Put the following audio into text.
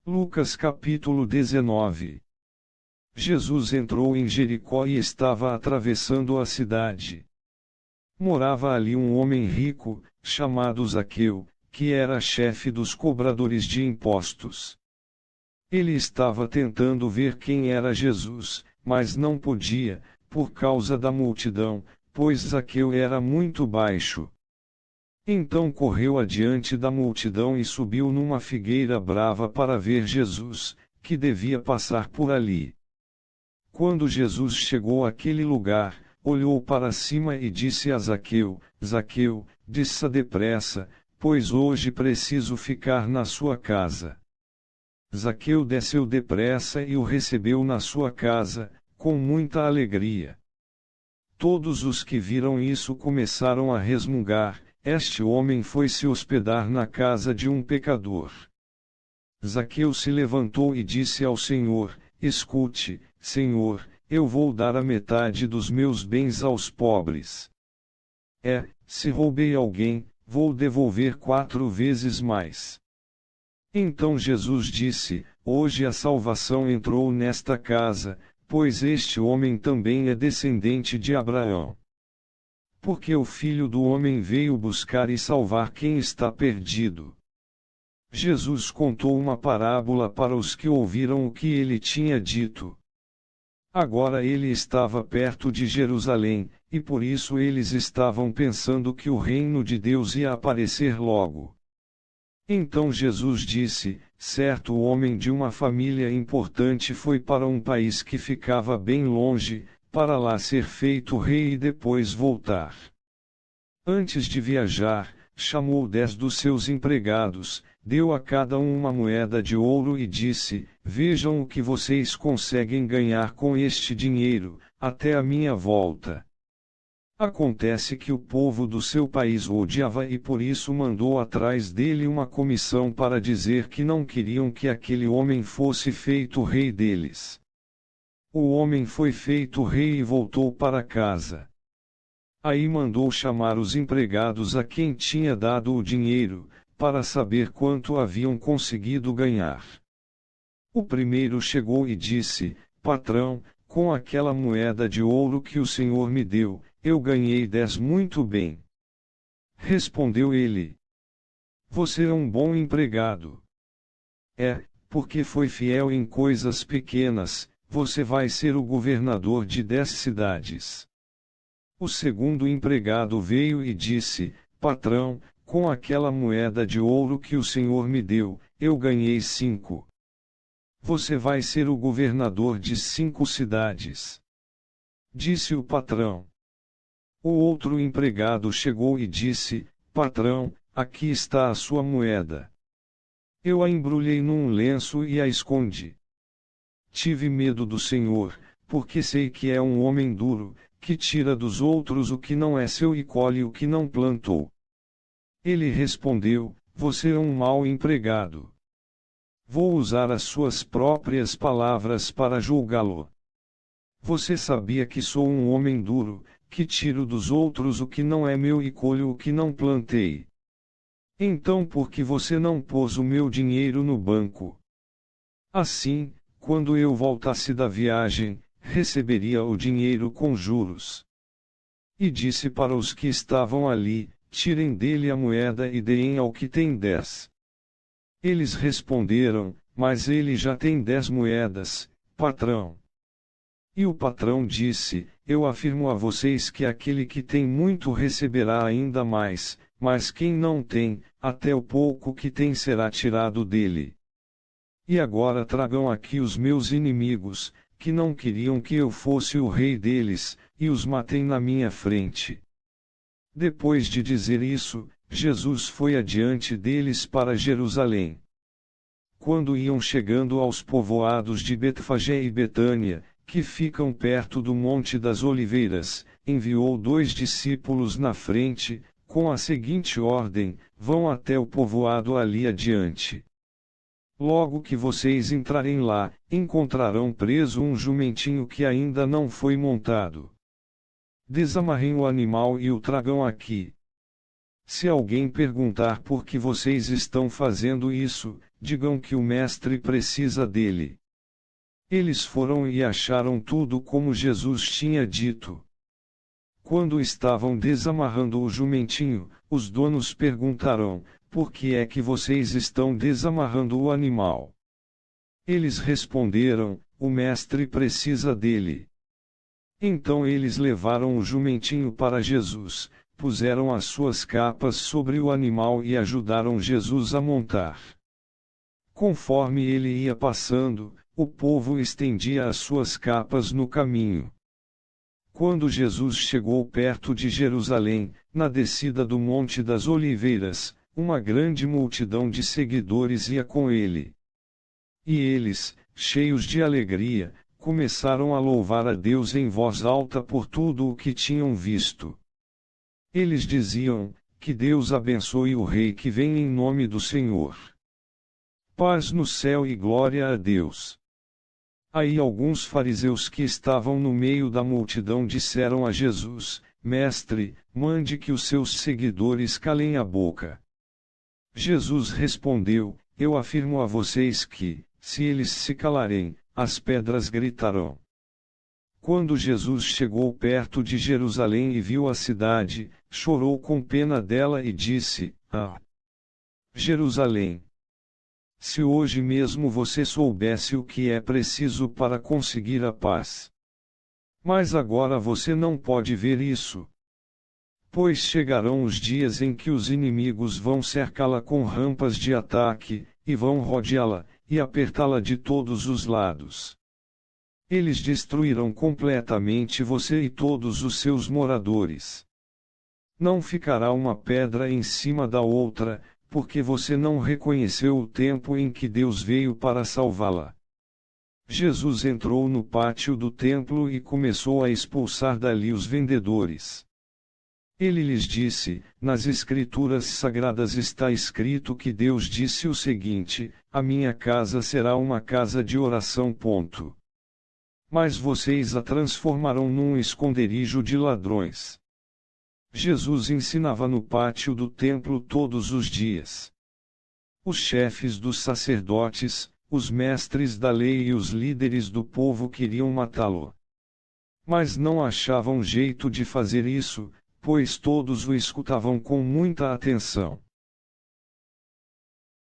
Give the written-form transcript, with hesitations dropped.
Lucas capítulo 19. Jesus entrou em Jericó e estava atravessando a cidade. Morava ali um homem rico, chamado Zaqueu, que era chefe dos cobradores de impostos. Ele estava tentando ver quem era Jesus, mas não podia, por causa da multidão, pois Zaqueu era muito baixo. Então correu adiante da multidão e subiu numa figueira brava para ver Jesus, que devia passar por ali. Quando Jesus chegou àquele lugar, olhou para cima e disse a Zaqueu: Zaqueu, desça depressa, pois hoje preciso ficar na sua casa. Zaqueu desceu depressa e o recebeu na sua casa, com muita alegria. Todos os que viram isso começaram a resmungar: este homem foi se hospedar na casa de um pecador. Zaqueu se levantou e disse ao Senhor: escute, Senhor, eu vou dar a metade dos meus bens aos pobres. Se roubei alguém, vou devolver 4 vezes mais. Então Jesus disse: hoje a salvação entrou nesta casa, pois este homem também é descendente de Abraão. Porque o Filho do Homem veio buscar e salvar quem está perdido. Jesus contou uma parábola para os que ouviram o que ele tinha dito. Agora ele estava perto de Jerusalém, e por isso eles estavam pensando que o reino de Deus ia aparecer logo. Então Jesus disse: certo homem de uma família importante foi para um país que ficava bem longe, para lá ser feito rei e depois voltar. Antes de viajar, chamou 10 dos seus empregados, deu a cada um uma moeda de ouro e disse: vejam o que vocês conseguem ganhar com este dinheiro, até a minha volta. Acontece que o povo do seu país o odiava e por isso mandou atrás dele uma comissão para dizer que não queriam que aquele homem fosse feito rei deles. O homem foi feito rei e voltou para casa. Aí mandou chamar os empregados a quem tinha dado o dinheiro, para saber quanto haviam conseguido ganhar. O primeiro chegou e disse: patrão, com aquela moeda de ouro que o senhor me deu, eu ganhei 10 muito bem. Respondeu ele: você é um bom empregado. Porque foi fiel em coisas pequenas, você vai ser o governador de 10 cidades. O segundo empregado veio e disse: patrão, com aquela moeda de ouro que o senhor me deu, eu ganhei 5. Você vai ser o governador de 5 cidades. Disse o patrão. O outro empregado chegou e disse: patrão, aqui está a sua moeda. Eu a embrulhei num lenço e a escondi. Tive medo do senhor, porque sei que é um homem duro, que tira dos outros o que não é seu e colhe o que não plantou. Ele respondeu: você é um mau empregado. Vou usar as suas próprias palavras para julgá-lo. Você sabia que sou um homem duro, que tiro dos outros o que não é meu e colho o que não plantei. Então por que você não pôs o meu dinheiro no banco? Assim, quando eu voltasse da viagem, receberia o dinheiro com juros. E disse para os que estavam ali: tirem dele a moeda e deem ao que tem 10. Eles responderam: mas ele já tem 10 moedas, patrão. E o patrão disse: eu afirmo a vocês que aquele que tem muito receberá ainda mais, mas quem não tem, até o pouco que tem será tirado dele. E agora tragam aqui os meus inimigos, que não queriam que eu fosse o rei deles, e os matem na minha frente. Depois de dizer isso, Jesus foi adiante deles para Jerusalém. Quando iam chegando aos povoados de Betfagé e Betânia, que ficam perto do Monte das Oliveiras, enviou 2 discípulos na frente, com a seguinte ordem: vão até o povoado ali adiante. Logo que vocês entrarem lá, encontrarão preso um jumentinho que ainda não foi montado. Desamarrem o animal e o tragam aqui. Se alguém perguntar por que vocês estão fazendo isso, digam que o mestre precisa dele. Eles foram e acharam tudo como Jesus tinha dito. Quando estavam desamarrando o jumentinho, os donos perguntaram: por que é que vocês estão desamarrando o animal? Eles responderam: o mestre precisa dele. Então eles levaram o jumentinho para Jesus, puseram as suas capas sobre o animal e ajudaram Jesus a montar. Conforme ele ia passando, o povo estendia as suas capas no caminho. Quando Jesus chegou perto de Jerusalém, na descida do Monte das Oliveiras, uma grande multidão de seguidores ia com ele. E eles, cheios de alegria, começaram a louvar a Deus em voz alta por tudo o que tinham visto. Eles diziam: que Deus abençoe o Rei que vem em nome do Senhor. Paz no céu e glória a Deus. Aí alguns fariseus que estavam no meio da multidão disseram a Jesus: Mestre, mande que os seus seguidores calem a boca. Jesus respondeu: eu afirmo a vocês que, se eles se calarem, as pedras gritarão. Quando Jesus chegou perto de Jerusalém e viu a cidade, chorou com pena dela e disse: Ah, Jerusalém! Se hoje mesmo você soubesse o que é preciso para conseguir a paz. Mas agora você não pode ver isso. Pois chegarão os dias em que os inimigos vão cercá-la com rampas de ataque, e vão rodeá-la, e apertá-la de todos os lados. Eles destruirão completamente você e todos os seus moradores. Não ficará uma pedra em cima da outra, porque você não reconheceu o tempo em que Deus veio para salvá-la. Jesus entrou no pátio do templo e começou a expulsar dali os vendedores. Ele lhes disse: nas Escrituras Sagradas está escrito que Deus disse o seguinte: a minha casa será uma casa de oração. Mas vocês a transformarão num esconderijo de ladrões. Jesus ensinava no pátio do templo todos os dias. Os chefes dos sacerdotes, os mestres da lei e os líderes do povo queriam matá-lo. Mas não achavam jeito de fazer isso, pois todos o escutavam com muita atenção.